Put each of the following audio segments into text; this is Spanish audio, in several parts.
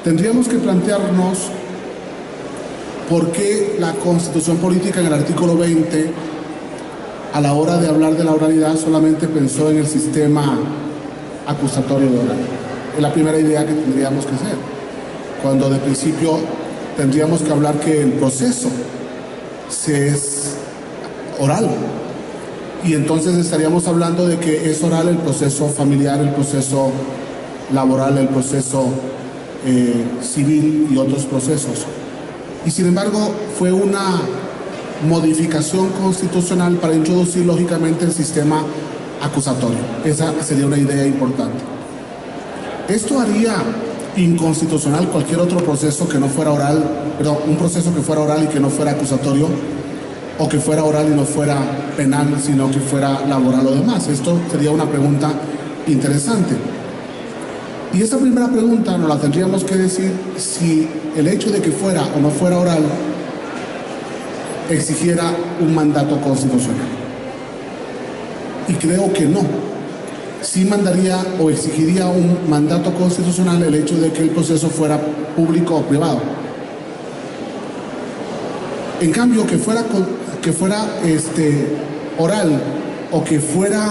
tendríamos que plantearnos por qué la Constitución Política en el artículo 20, a la hora de hablar de la oralidad, solamente pensó en el sistema acusatorio de oral. Es la primera idea que tendríamos que hacer, cuando de principio tendríamos que hablar que el proceso es oral, y entonces estaríamos hablando de que es oral el proceso familiar, el proceso laboral, el proceso civil y otros procesos. Y sin embargo fue una modificación constitucional para introducir lógicamente el sistema acusatorio. Esa sería una idea importante. Esto haría inconstitucional cualquier otro proceso que no fuera oral, perdón, un proceso que fuera oral y que no fuera acusatorio, o que fuera oral y no fuera penal, sino que fuera laboral o demás. Esto sería una pregunta interesante. Y esa primera pregunta nos la tendríamos que decir si el hecho de que fuera o no fuera oral exigiera un mandato constitucional. Y creo que no. Sí mandaría o exigiría un mandato constitucional el hecho de que el proceso fuera público o privado. En cambio, que fuera oral o que fuera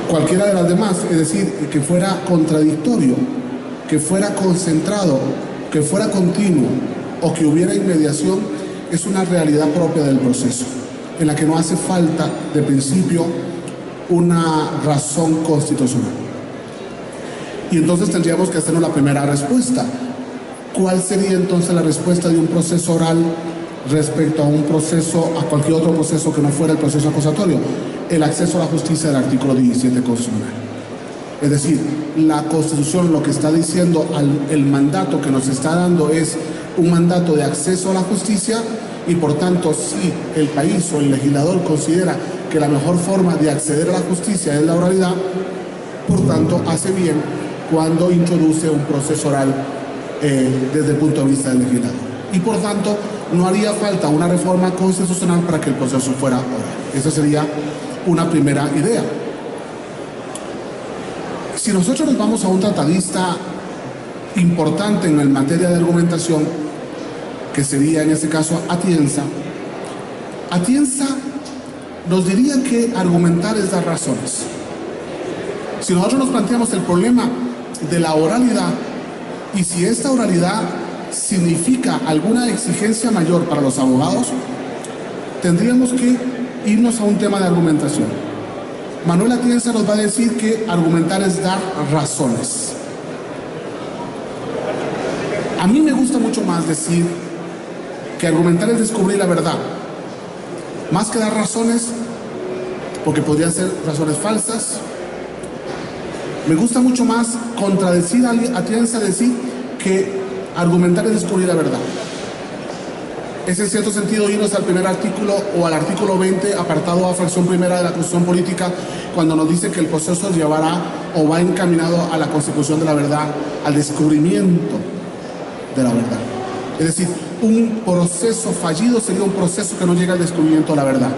cualquiera de las demás, es decir, que fuera contradictorio, que fuera concentrado, que fuera continuo o que hubiera inmediación, es una realidad propia del proceso, en la que no hace falta de principio una razón constitucional. Y entonces tendríamos que hacernos la primera respuesta. ¿Cuál sería entonces la respuesta de un proceso oral respecto a un proceso, a cualquier otro proceso que no fuera el proceso acusatorio? El acceso a la justicia del artículo 17 constitucional. Es decir, la Constitución lo que está diciendo, el mandato que nos está dando es un mandato de acceso a la justicia, y por tanto, si el país o el legislador considera que la mejor forma de acceder a la justicia es la oralidad, por tanto hace bien cuando introduce un proceso oral desde el punto de vista del legislador. Y por tanto, no haría falta una reforma constitucional para que el proceso fuera oral. Esa sería una primera idea. Si nosotros nos vamos a un tratadista importante en materia de argumentación, que sería en este caso Atienza, Atienza nos diría que argumentar es dar razones. Si nosotros nos planteamos el problema de la oralidad, y si esta oralidad significa alguna exigencia mayor para los abogados, tendríamos que irnos a un tema de argumentación. Manuel Atienza nos va a decir que argumentar es dar razones. A mí me gusta mucho más decir que argumentar es descubrir la verdad, más que dar razones, porque podrían ser razones falsas. Me gusta mucho más contradecir a Atienza, decir que argumentar es descubrir la verdad. Es en cierto sentido irnos al primer artículo o al artículo 20, apartado A, fracción primera de la Constitución Política, cuando nos dice que el proceso llevará o va encaminado a la consecución de la verdad, al descubrimiento de la verdad. Es decir, un proceso fallido sería un proceso que no llega al descubrimiento de la verdad.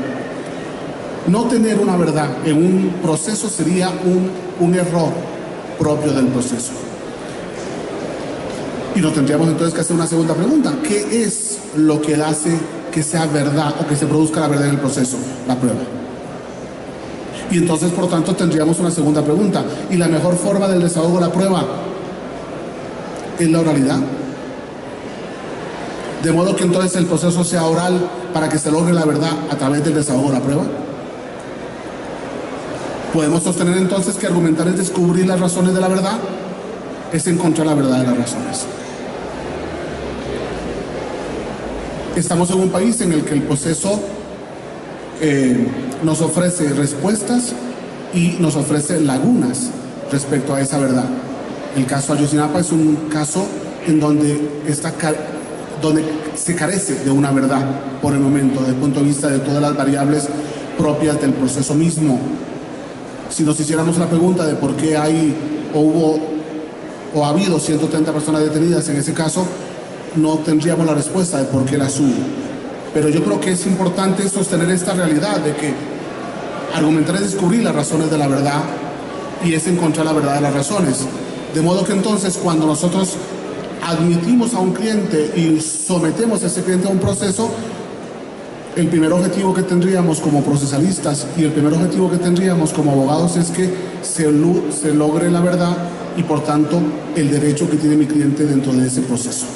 No tener una verdad en un proceso sería un error propio del proceso. Y nos tendríamos entonces que hacer una segunda pregunta. ¿Qué es lo que hace que sea verdad o que se produzca la verdad en el proceso? La prueba. Y entonces, por tanto, tendríamos una segunda pregunta. ¿Y la mejor forma del desahogo de la prueba es la oralidad? De modo que entonces el proceso sea oral para que se logre la verdad a través del desahogo de la prueba. ¿Podemos sostener entonces que argumentar es descubrir las razones de la verdad? Es encontrar la verdad de las razones. Estamos en un país en el que el proceso nos ofrece respuestas y nos ofrece lagunas respecto a esa verdad. El caso Ayotzinapa es un caso en donde se carece de una verdad por el momento, desde el punto de vista de todas las variables propias del proceso mismo. Si nos hiciéramos la pregunta de por qué ha habido 130 personas detenidas en ese caso, no tendríamos la respuesta de por qué las hubo. Pero yo creo que es importante sostener esta realidad de que argumentar es descubrir las razones de la verdad, y es encontrar la verdad de las razones. De modo que entonces cuando nosotros admitimos a un cliente y sometemos a ese cliente a un proceso, el primer objetivo que tendríamos como procesalistas y el primer objetivo que tendríamos como abogados es que se logre la verdad y por tanto el derecho que tiene mi cliente dentro de ese proceso.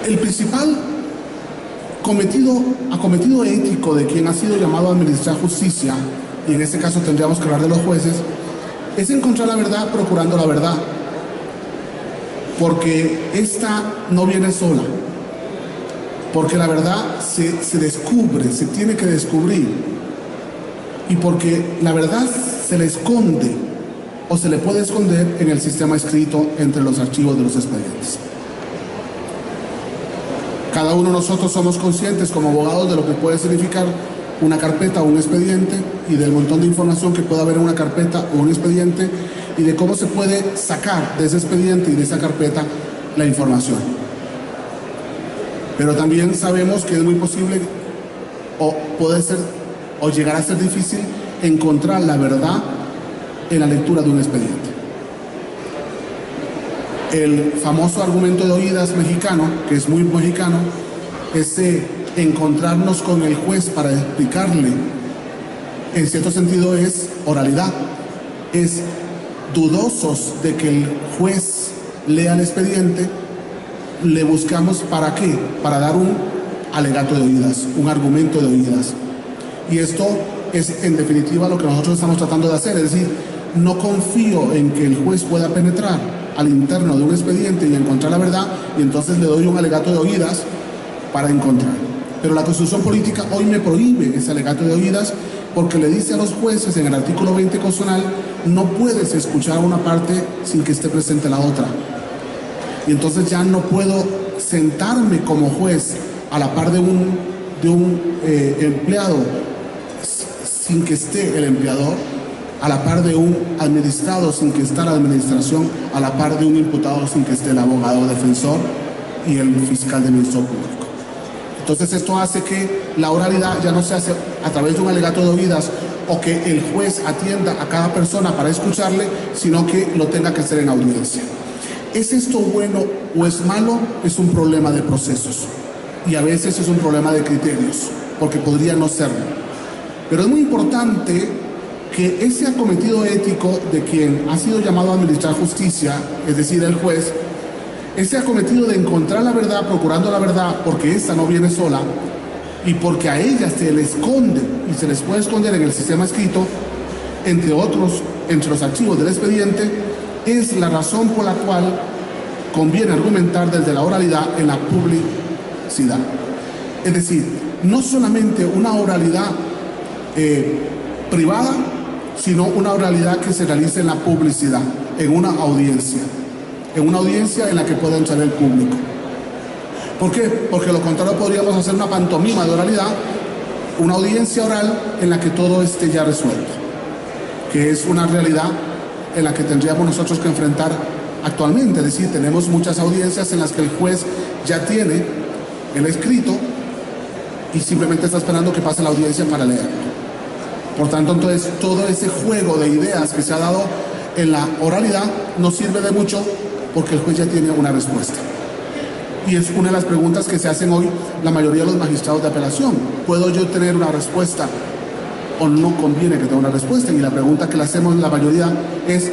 El principal acometido ético de quien ha sido llamado a administrar justicia, y en este caso tendríamos que hablar de los jueces, es encontrar la verdad procurando la verdad, porque esta no viene sola, porque la verdad se descubre, se tiene que descubrir, y porque la verdad se le esconde o se le puede esconder en el sistema escrito entre los archivos de los expedientes. Cada uno de nosotros somos conscientes como abogados de lo que puede significar una carpeta o un expediente y del montón de información que puede haber en una carpeta o un expediente y de cómo se puede sacar de ese expediente y de esa carpeta la información. Pero también sabemos que es muy posible o puede ser o llegar a ser difícil encontrar la verdad en la lectura de un expediente. El famoso argumento de oídas mexicano, que es muy mexicano, es encontrarnos con el juez para explicarle, en cierto sentido es oralidad, es dudosos de que el juez lea el expediente, le buscamos ¿para qué? Para dar un alegato de oídas, un argumento de oídas. Y esto es en definitiva lo que nosotros estamos tratando de hacer, es decir, no confío en que el juez pueda penetrar al interno de un expediente y encontrar la verdad, y entonces le doy un alegato de oídas para encontrar. Pero la Constitución Política hoy me prohíbe ese alegato de oídas porque le dice a los jueces en el artículo 20 constitucional, no puedes escuchar una parte sin que esté presente la otra. Y entonces ya no puedo sentarme como juez a la par de un empleado sin que esté el empleador, a la par de un administrado sin que esté la administración, a la par de un imputado sin que esté el abogado defensor y el fiscal de Ministerio Público. Entonces esto hace que la oralidad ya no se hace a través de un alegato de oídas o que el juez atienda a cada persona para escucharle, sino que lo tenga que hacer en audiencia. ¿Es esto bueno o es malo? Es un problema de procesos y a veces es un problema de criterios, porque podría no serlo. Pero es muy importante que ese acometido ético de quien ha sido llamado a administrar justicia, es decir, el juez, ese acometido de encontrar la verdad, procurando la verdad, porque esta no viene sola, y porque a ella se le esconde, y se les puede esconder en el sistema escrito, entre otros, entre los archivos del expediente, es la razón por la cual conviene argumentar desde la oralidad en la publicidad. Es decir, no solamente una oralidad privada, sino una oralidad que se realice en la publicidad, en una audiencia en la que pueda entrar el público. ¿Por qué? Porque lo contrario podríamos hacer una pantomima de oralidad, una audiencia oral en la que todo esté ya resuelto, que es una realidad en la que tendríamos nosotros que enfrentar actualmente. Es decir, tenemos muchas audiencias en las que el juez ya tiene el escrito y simplemente está esperando que pase la audiencia para leerlo. Por tanto, entonces, todo ese juego de ideas que se ha dado en la oralidad no sirve de mucho porque el juez ya tiene una respuesta. Y es una de las preguntas que se hacen hoy la mayoría de los magistrados de apelación. ¿Puedo yo tener una respuesta o no conviene que tenga una respuesta? Y la pregunta que le hacemos la mayoría es,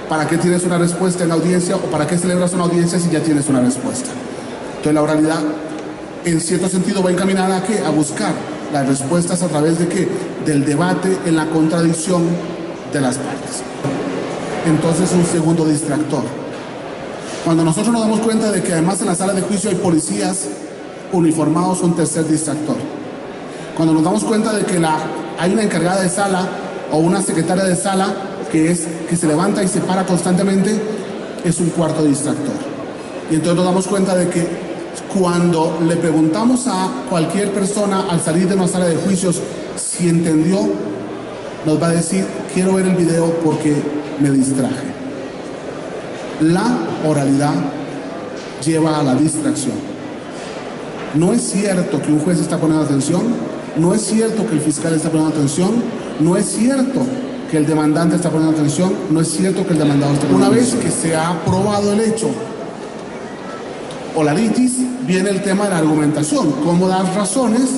¿para qué tienes una respuesta en la audiencia o para qué celebras una audiencia si ya tienes una respuesta? Entonces la oralidad, en cierto sentido, va encaminada ¿a qué? A buscar las respuestas a través de ¿qué? Del debate en la contradicción de las partes. Entonces, un segundo distractor. Cuando nosotros nos damos cuenta de que además en la sala de juicio hay policías uniformados, un tercer distractor. Cuando nos damos cuenta de que hay una encargada de sala o una secretaria de sala que se levanta y se para constantemente, es un cuarto distractor. Y entonces nos damos cuenta de que cuando le preguntamos a cualquier persona al salir de una sala de juicios si entendió, nos va a decir, quiero ver el video porque me distraje. La oralidad lleva a la distracción. No es cierto que un juez está poniendo atención, no es cierto que el fiscal está poniendo atención, no es cierto que el demandante está poniendo atención, no es cierto que el demandado está poniendo atención. Una vez que se ha probado el hecho o la litis, viene el tema de la argumentación, cómo dar razones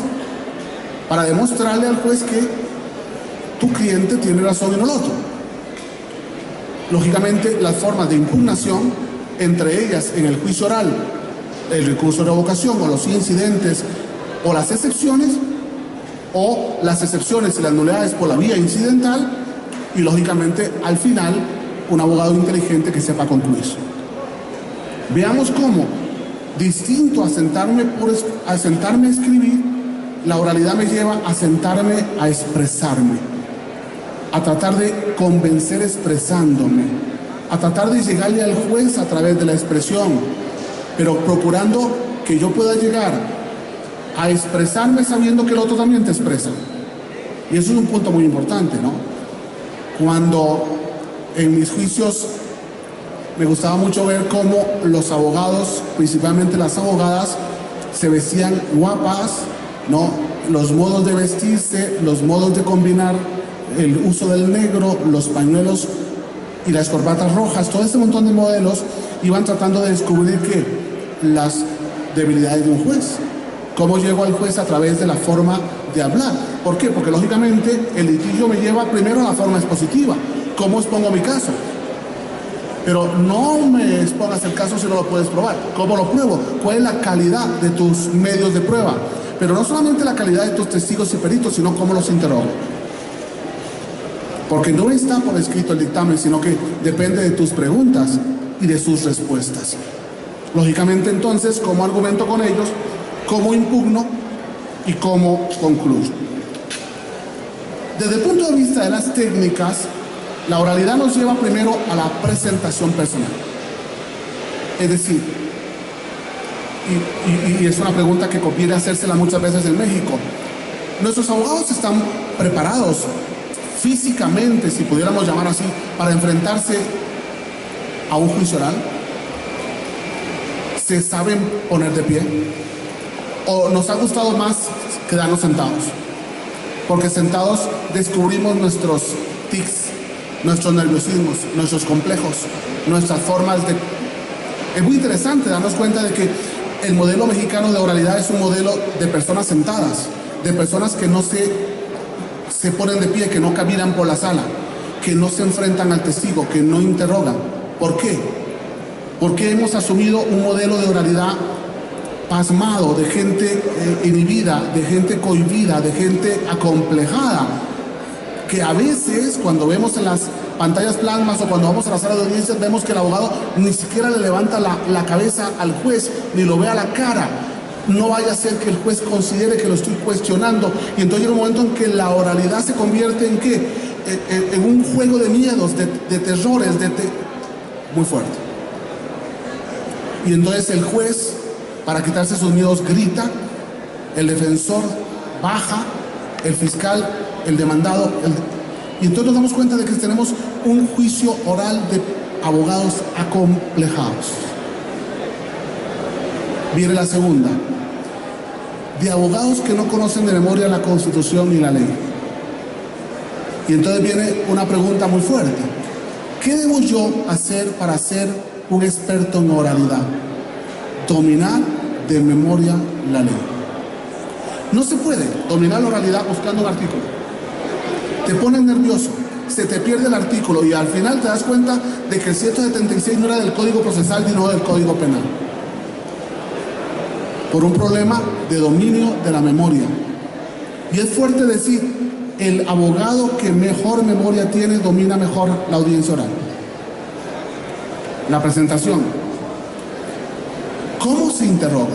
para demostrarle al juez que tu cliente tiene razón y no el otro. Lógicamente, las formas de impugnación, entre ellas en el juicio oral, el recurso de revocación o los incidentes o las excepciones y las nulidades por la vía incidental, y lógicamente al final un abogado inteligente que sepa concluir. Veamos cómo, distinto a sentarme a escribir, la oralidad me lleva a sentarme a expresarme, a tratar de convencer expresándome, a tratar de llegarle al juez a través de la expresión, pero procurando que yo pueda llegar a expresarme sabiendo que el otro también te expresa. Y eso es un punto muy importante, ¿no? Cuando en mis juicios me gustaba mucho ver cómo los abogados, principalmente las abogadas, se vestían guapas, ¿no? Los modos de vestirse, los modos de combinar el uso del negro, los pañuelos y las corbatas rojas, todo este montón de modelos iban tratando de descubrir que las debilidades de un juez. ¿Cómo llego al juez? A través de la forma de hablar. ¿Por qué? Porque lógicamente el litigio me lleva primero a la forma expositiva. ¿Cómo expongo mi caso? Pero no me expongas el caso si no lo puedes probar. ¿Cómo lo pruebo? ¿Cuál es la calidad de tus medios de prueba? Pero no solamente la calidad de tus testigos y peritos, sino cómo los interrogo. Porque no está por escrito el dictamen, sino que depende de tus preguntas y de sus respuestas. Lógicamente, entonces, ¿cómo argumento con ellos? ¿Cómo impugno? ¿Y cómo concluyo? Desde el punto de vista de las técnicas, la oralidad nos lleva primero a la presentación personal. Es decir, y es una pregunta que conviene hacérsela muchas veces en México, ¿nuestros abogados están preparados físicamente, si pudiéramos llamar así, para enfrentarse a un juicio oral? ¿Se saben poner de pie? ¿O nos ha gustado más quedarnos sentados? Porque sentados descubrimos nuestros tics, nuestros nerviosismos, nuestros complejos, nuestras formas de... Es muy interesante darnos cuenta de que el modelo mexicano de oralidad es un modelo de personas sentadas, de personas que no se ponen de pie, que no caminan por la sala, que no se enfrentan al testigo, que no interrogan. ¿Por qué? Porque hemos asumido un modelo de oralidad pasmado, de gente inhibida, de gente cohibida, de gente acomplejada, que a veces cuando vemos en las pantallas plasmas o cuando vamos a la sala de audiencias vemos que el abogado ni siquiera le levanta la cabeza al juez, ni lo ve a la cara. No vaya a ser que el juez considere que lo estoy cuestionando, y entonces llega un momento en que la oralidad se convierte en ¿qué? En un juego de miedos, de terrores, muy fuerte. Y entonces el juez, para quitarse sus miedos, grita, el defensor baja, el fiscal, el demandado, y entonces nos damos cuenta de que tenemos un juicio oral de abogados acomplejados. Viene la segunda, de abogados que no conocen de memoria la Constitución ni la ley. Y entonces viene una pregunta muy fuerte: ¿qué debo yo hacer para ser un experto en oralidad? Dominar de memoria la ley. No se puede dominar la oralidad buscando un artículo. Te pones nervioso, se te pierde el artículo y al final te das cuenta de que el 176 no era del Código Procesal sino del Código Penal. Por un problema de dominio de la memoria. Y es fuerte decir, el abogado que mejor memoria tiene domina mejor la audiencia oral. La presentación. ¿Cómo se interroga?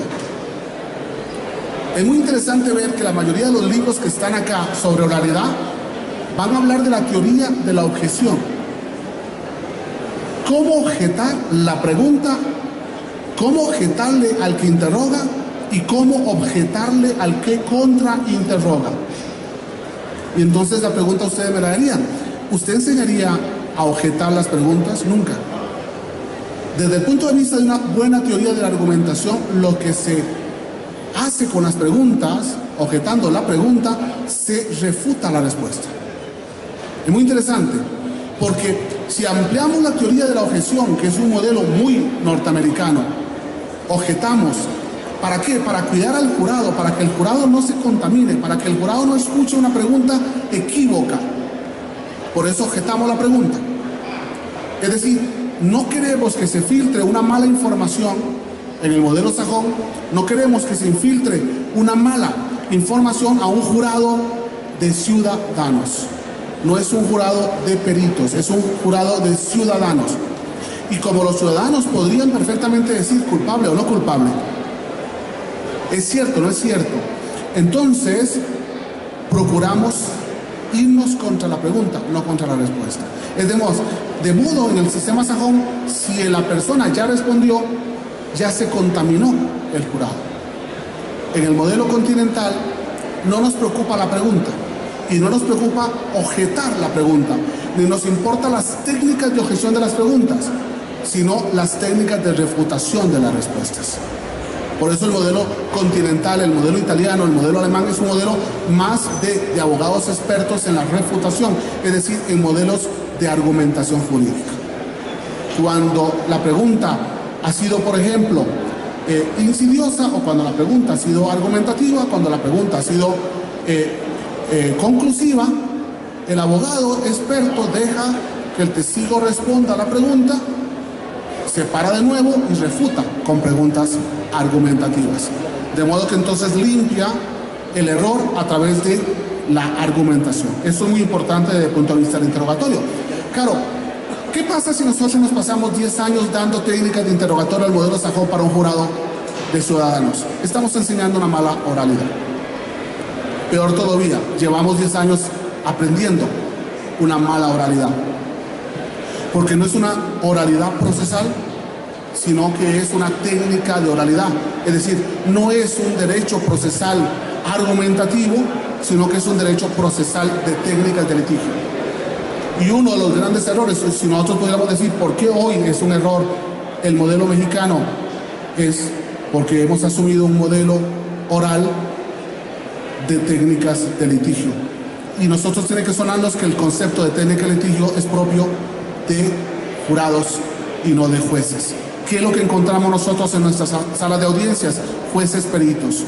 Es muy interesante ver que la mayoría de los libros que están acá sobre oralidad van a hablar de la teoría de la objeción. ¿Cómo objetar la pregunta? ¿Cómo objetarle al que interroga? ¿Y cómo objetarle al que contrainterroga? Y entonces la pregunta ustedes me la harían: ¿usted enseñaría a objetar las preguntas? Nunca. Desde el punto de vista de una buena teoría de la argumentación, lo que se hace con las preguntas, objetando la pregunta, se refuta la respuesta. Es muy interesante, porque si ampliamos la teoría de la objeción, que es un modelo muy norteamericano, objetamos, ¿para qué? Para cuidar al jurado, para que el jurado no se contamine, para que el jurado no escuche una pregunta equívoca. Por eso objetamos la pregunta. Es decir, no queremos que se filtre una mala información en el modelo sajón, no queremos que se infiltre una mala información a un jurado de ciudadanos. No es un jurado de peritos, es un jurado de ciudadanos. Y como los ciudadanos podrían perfectamente decir culpable o no culpable, ¿es cierto o no es cierto? Entonces, procuramos irnos contra la pregunta, no contra la respuesta. Es de modo, en el sistema sajón, si la persona ya respondió, ya se contaminó el jurado. En el modelo continental, no nos preocupa la pregunta y no nos preocupa objetar la pregunta, ni nos importan las técnicas de objeción de las preguntas, sino las técnicas de refutación de las respuestas. Por eso el modelo continental, el modelo italiano, el modelo alemán es un modelo más de abogados expertos en la refutación, es decir, en modelos de argumentación jurídica. Cuando la pregunta ha sido, por ejemplo, insidiosa, o cuando la pregunta ha sido argumentativa, cuando la pregunta ha sido conclusiva, el abogado experto deja que el testigo responda a la pregunta, se para de nuevo y refuta con preguntas argumentativas. De modo que entonces limpia el error a través de la argumentación. Eso es muy importante desde el punto de vista del interrogatorio. Claro, ¿qué pasa si nosotros nos pasamos 10 años dando técnicas de interrogatorio al modelo sajón para un jurado de ciudadanos? Estamos enseñando una mala oralidad. Peor todavía, llevamos 10 años aprendiendo una mala oralidad. Porque no es una oralidad procesal, sino que es una técnica de oralidad. Es decir, no es un derecho procesal argumentativo, sino que es un derecho procesal de técnicas de litigio. Y uno de los grandes errores, si nosotros pudiéramos decir por qué hoy es un error el modelo mexicano, es porque hemos asumido un modelo oral de técnicas de litigio. Y nosotros tiene que sonarnos que el concepto de técnica de litigio es propio de jurados y no de jueces. ¿Qué es lo que encontramos nosotros en nuestras salas de audiencias? Jueces peritos,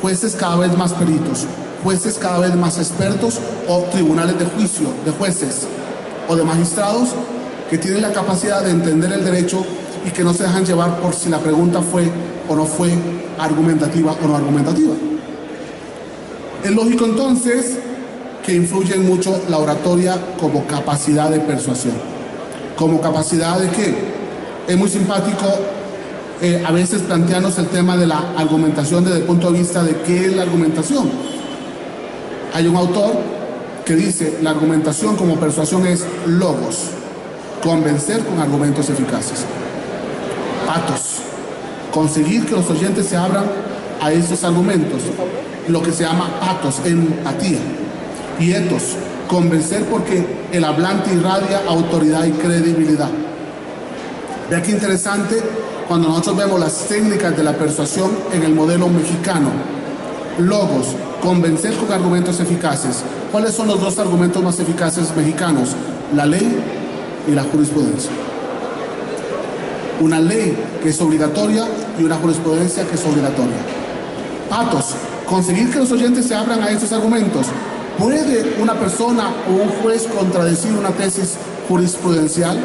jueces cada vez más peritos, jueces cada vez más expertos, o tribunales de juicio, de jueces o de magistrados que tienen la capacidad de entender el derecho y que no se dejan llevar por si la pregunta fue o no fue argumentativa o no argumentativa. Es lógico entonces que influye mucho la oratoria como capacidad de persuasión. ¿Como capacidad de qué? Es muy simpático a veces plantearnos el tema de la argumentación desde el punto de vista de qué es la argumentación. Hay un autor que dice, la argumentación como persuasión es logos, convencer con argumentos eficaces. Patos, conseguir que los oyentes se abran a esos argumentos, lo que se llama patos, empatía. Y etos, convencer porque el hablante irradia autoridad y credibilidad. Vea qué interesante cuando nosotros vemos las técnicas de la persuasión en el modelo mexicano. Logos, convencer con argumentos eficaces. ¿Cuáles son los dos argumentos más eficaces mexicanos? La ley y la jurisprudencia. Una ley que es obligatoria y una jurisprudencia que es obligatoria. Patos, conseguir que los oyentes se abran a estos argumentos. ¿Puede una persona o un juez contradecir una tesis jurisprudencial?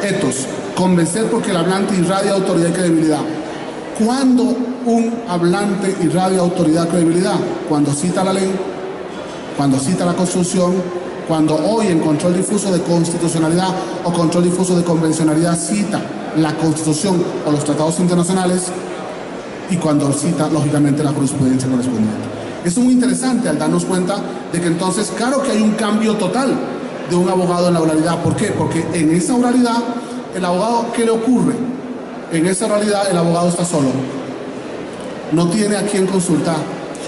Etos, convencer porque el hablante irradia autoridad y credibilidad. ¿Cuándo un hablante irradia autoridad y credibilidad? Cuando cita la ley, cuando cita la Constitución, cuando hoy en control difuso de constitucionalidad o control difuso de convencionalidad cita la Constitución o los tratados internacionales, y cuando cita, lógicamente, la jurisprudencia correspondiente. Es muy interesante al darnos cuenta de que entonces, claro que hay un cambio total de un abogado en la oralidad. ¿Por qué? Porque en esa oralidad, el abogado, ¿qué le ocurre? En esa oralidad, el abogado está solo. No tiene a quién consultar.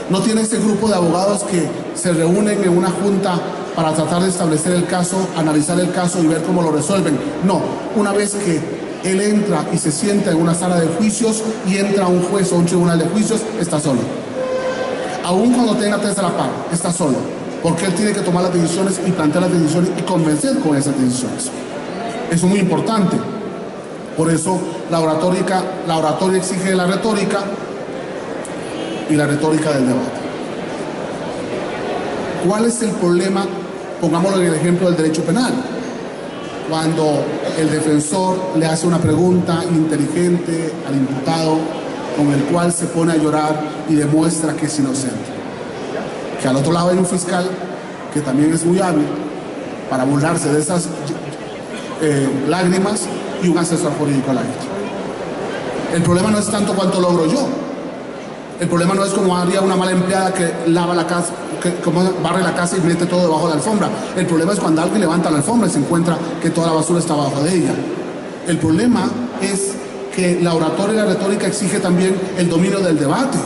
No tiene ese grupo de abogados que se reúnen en una junta para tratar de establecer el caso, analizar el caso y ver cómo lo resuelven. No, una vez que Él entra y se sienta en una sala de juicios y entra un juez o un tribunal de juicios, está solo. Aún cuando tenga tres a la par, está solo. Porque él tiene que tomar las decisiones y plantear las decisiones y convencer con esas decisiones. Eso es muy importante. Por eso la oratoria exige de la retórica y la retórica del debate. ¿Cuál es el problema? Pongámoslo en el ejemplo del derecho penal. Cuando el defensor le hace una pregunta inteligente al imputado con el cual se pone a llorar y demuestra que es inocente. Que al otro lado hay un fiscal que también es muy hábil para burlarse de esas lágrimas y un asesor jurídico a la vez. El problema no es tanto cuánto logro yo. El problema no es como haría una mala empleada que lava la casa, como barre la casa y mete todo debajo de la alfombra. El problema es cuando alguien levanta la alfombra y se encuentra que toda la basura está abajo de ella. El problema es que la oratoria y la retórica exige también el dominio del debate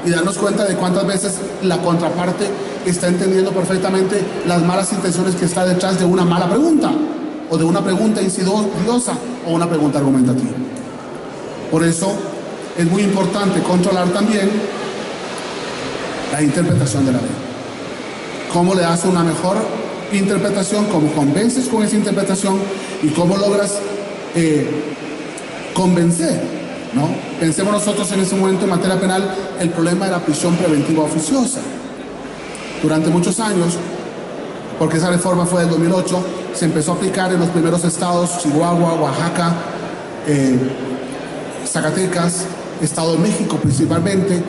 y darnos cuenta de cuántas veces la contraparte está entendiendo perfectamente las malas intenciones que está detrás de una mala pregunta o de una pregunta insidiosa o una pregunta argumentativa. Por eso es muy importante controlar también la interpretación de la ley. Cómo le das una mejor interpretación, cómo convences con esa interpretación y cómo logras convencer, ¿no? Pensemos nosotros en ese momento en materia penal el problema de la prisión preventiva oficiosa. Durante muchos años, porque esa reforma fue del 2008, se empezó a aplicar en los primeros estados, Chihuahua, Oaxaca, Zacatecas, Estado de México principalmente,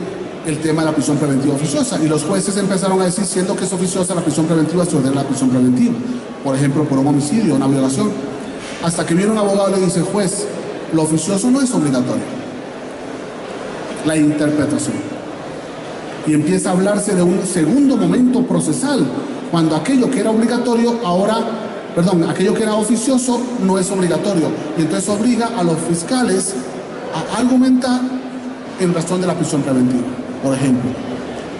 el tema de la prisión preventiva oficiosa. Y los jueces empezaron a decir, siendo que es oficiosa la prisión preventiva, se ordena la prisión preventiva. Por ejemplo, por un homicidio, una violación. Hasta que viene un abogado y le dice, juez, lo oficioso no es obligatorio. La interpretación. Y empieza a hablarse de un segundo momento procesal, cuando aquello que era obligatorio aquello que era oficioso no es obligatorio. Y entonces obliga a los fiscales a argumentar en razón de la prisión preventiva, por ejemplo.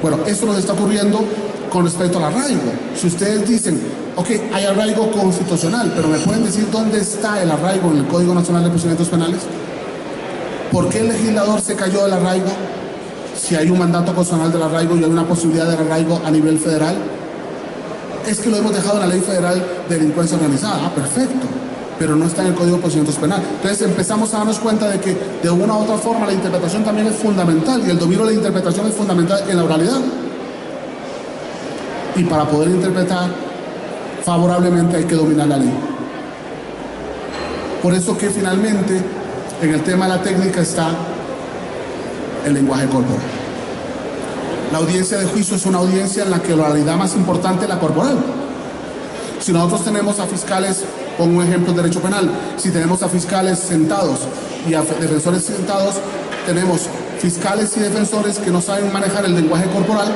Bueno, eso nos está ocurriendo con respecto al arraigo. Si ustedes dicen, ok, hay arraigo constitucional, pero ¿me pueden decir dónde está el arraigo en el Código Nacional de Procedimientos Penales? ¿Por qué el legislador se cayó del arraigo si hay un mandato constitucional del arraigo y hay una posibilidad de arraigo a nivel federal? Es que lo hemos dejado en la Ley Federal de Delincuencia Organizada. Ah, perfecto. Pero no está en el Código de Procedimientos Penales. Entonces empezamos a darnos cuenta de que de una u otra forma la interpretación también es fundamental y el dominio de la interpretación es fundamental en la oralidad. Y para poder interpretar favorablemente hay que dominar la ley. Por eso que finalmente en el tema de la técnica está el lenguaje corporal. La audiencia de juicio es una audiencia en la que la oralidad más importante es la corporal. Si nosotros tenemos a fiscales, pongo un ejemplo de derecho penal, si tenemos a fiscales sentados y a defensores sentados, tenemos fiscales y defensores que no saben manejar el lenguaje corporal,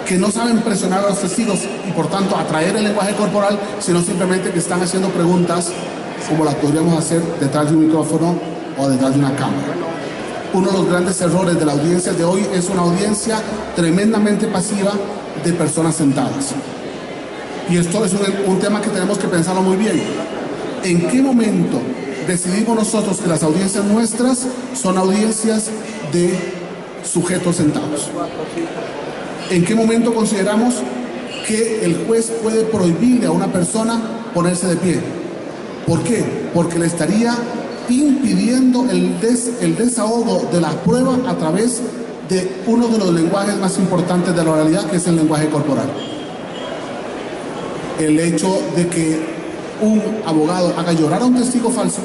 que no saben presionar a los testigos y por tanto atraer el lenguaje corporal, sino simplemente que están haciendo preguntas como las podríamos hacer detrás de un micrófono o detrás de una cámara. Uno de los grandes errores de la audiencia de hoy es una audiencia tremendamente pasiva de personas sentadas. Y esto es un tema que tenemos que pensarlo muy bien. ¿En qué momento decidimos nosotros que las audiencias nuestras son audiencias de sujetos sentados? ¿En qué momento consideramos que el juez puede prohibirle a una persona ponerse de pie? ¿Por qué? Porque le estaría impidiendo el desahogo de la prueba a través de uno de los lenguajes más importantes de la oralidad, que es el lenguaje corporal. El hecho de que un abogado haga llorar a un testigo falso,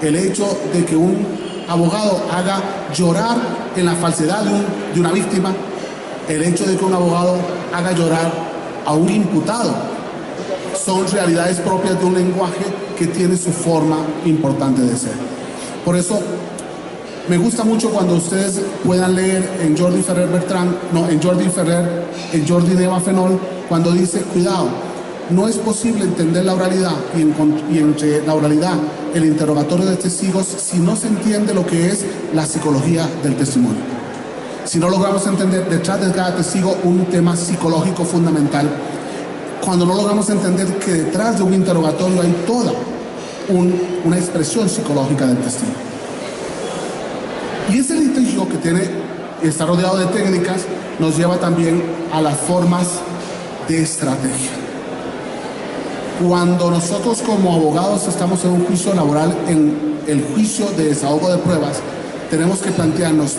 el hecho de que un abogado haga llorar en la falsedad de una víctima, el hecho de que un abogado haga llorar a un imputado, son realidades propias de un lenguaje que tiene su forma importante de ser. Por eso me gusta mucho cuando ustedes puedan leer en Jordi Neva Fenol, cuando dice, cuidado, no es posible entender la oralidad y entre la oralidad el interrogatorio de testigos si no se entiende lo que es la psicología del testimonio. Si no logramos entender detrás de cada testigo un tema psicológico fundamental, cuando no logramos entender que detrás de un interrogatorio hay toda una expresión psicológica del testigo. Y ese litigio que está rodeado de técnicas nos lleva también a las formas de estrategia. Cuando nosotros como abogados estamos en un juicio laboral, en el juicio de desahogo de pruebas, tenemos que plantearnos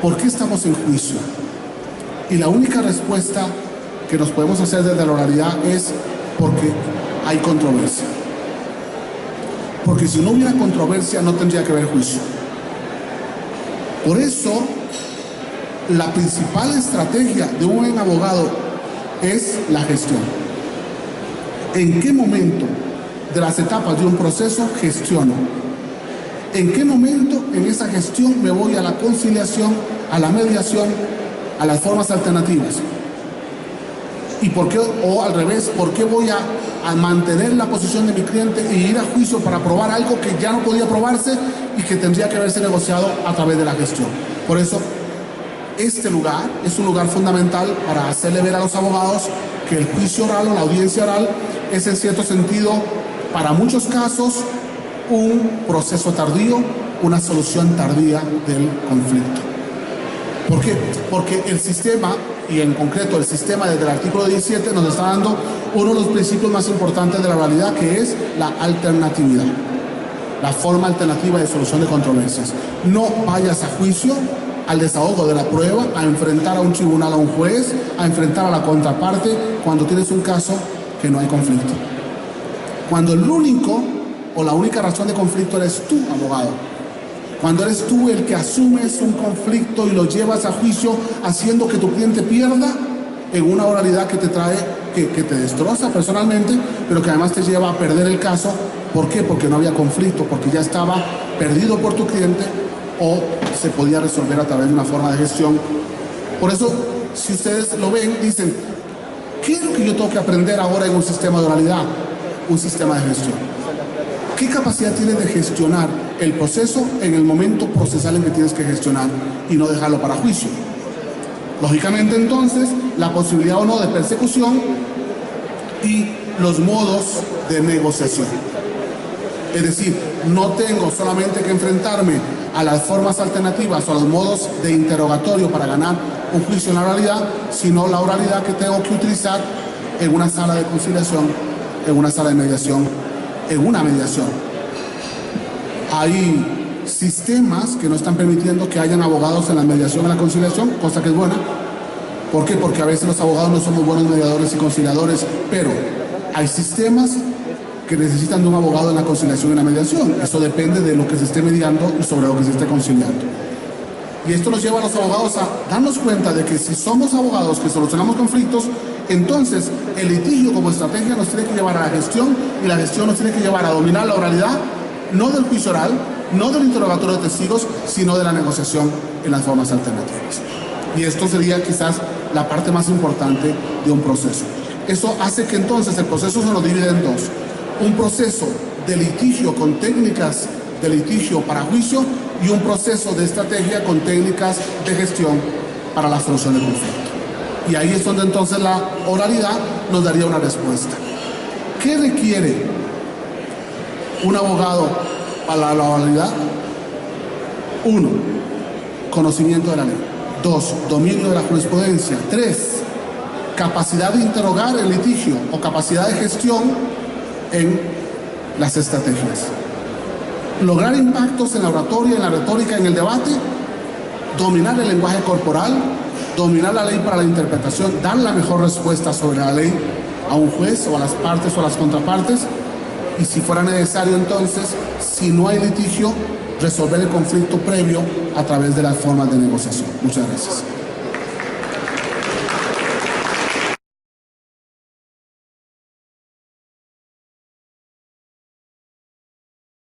¿por qué estamos en juicio? Y la única respuesta que nos podemos hacer desde la oralidad es porque hay controversia. Porque si no hubiera controversia no tendría que haber juicio. Por eso, la principal estrategia de un buen abogado es la gestión. ¿En qué momento de las etapas de un proceso gestiono? ¿En qué momento en esa gestión me voy a la conciliación, a la mediación, a las formas alternativas? ¿Y por qué, o al revés, por qué voy a mantener la posición de mi cliente e ir a juicio para probar algo que ya no podía probarse y que tendría que haberse negociado a través de la gestión? Por eso, este lugar es un lugar fundamental para hacerle ver a los abogados que el juicio oral o la audiencia oral es en cierto sentido, para muchos casos, un proceso tardío, una solución tardía del conflicto. ¿Por qué? Porque el sistema, y en concreto el sistema desde el artículo 17, nos está dando uno de los principios más importantes de la oralidad, que es la alternatividad, la forma alternativa de solución de controversias. No vayas a juicio, al desahogo de la prueba, a enfrentar a un tribunal, a un juez, a enfrentar a la contraparte cuando tienes un caso que no hay conflicto. Cuando el único o la única razón de conflicto eres tú, abogado. Cuando eres tú el que asumes un conflicto y lo llevas a juicio haciendo que tu cliente pierda en una oralidad que te trae, que te destroza personalmente, pero que además te lleva a perder el caso. ¿Por qué? Porque no había conflicto, porque ya estaba perdido por tu cliente o se podía resolver a través de una forma de gestión. Por eso, si ustedes lo ven, dicen, ¿qué es lo que yo tengo que aprender ahora en un sistema de oralidad? Un sistema de gestión. ¿Qué capacidad tienes de gestionar el proceso en el momento procesal en que tienes que gestionar y no dejarlo para juicio? Lógicamente, entonces, la posibilidad o no de persecución y los modos de negociación. Es decir, no tengo solamente que enfrentarme a las formas alternativas o a los modos de interrogatorio para ganar un juicio en la oralidad, sino la oralidad que tengo que utilizar en una sala de conciliación, en una sala de mediación, en una mediación. Hay sistemas que no están permitiendo que hayan abogados en la mediación y la conciliación, cosa que es buena. ¿Por qué? Porque a veces los abogados no somos buenos mediadores y conciliadores, pero hay sistemas que necesitan de un abogado en la conciliación y en la mediación. Eso depende de lo que se esté mediando y sobre lo que se esté conciliando. Y esto nos lleva a los abogados a darnos cuenta de que si somos abogados que solucionamos conflictos, entonces el litigio como estrategia nos tiene que llevar a la gestión, y la gestión nos tiene que llevar a dominar la oralidad, no del juicio oral, no del interrogatorio de testigos, sino de la negociación en las formas alternativas. Y esto sería quizás la parte más importante de un proceso. Eso hace que entonces el proceso se nos divide en dos. Un proceso de litigio con técnicas de litigio para juicio y un proceso de estrategia con técnicas de gestión para la solución del conflicto. Y ahí es donde entonces la oralidad nos daría una respuesta. ¿Qué requiere un abogado para la oralidad? 1. Conocimiento de la ley. 2. Dominio de la jurisprudencia. 3. Capacidad de interrogar el litigio o capacidad de gestión en las estrategias. Lograr impactos en la oratoria, en la retórica, en el debate. Dominar el lenguaje corporal. Dominar la ley para la interpretación. Dar la mejor respuesta sobre la ley a un juez o a las partes o a las contrapartes. Y si fuera necesario entonces, si no hay litigio, resolver el conflicto previo a través de las formas de negociación. Muchas gracias.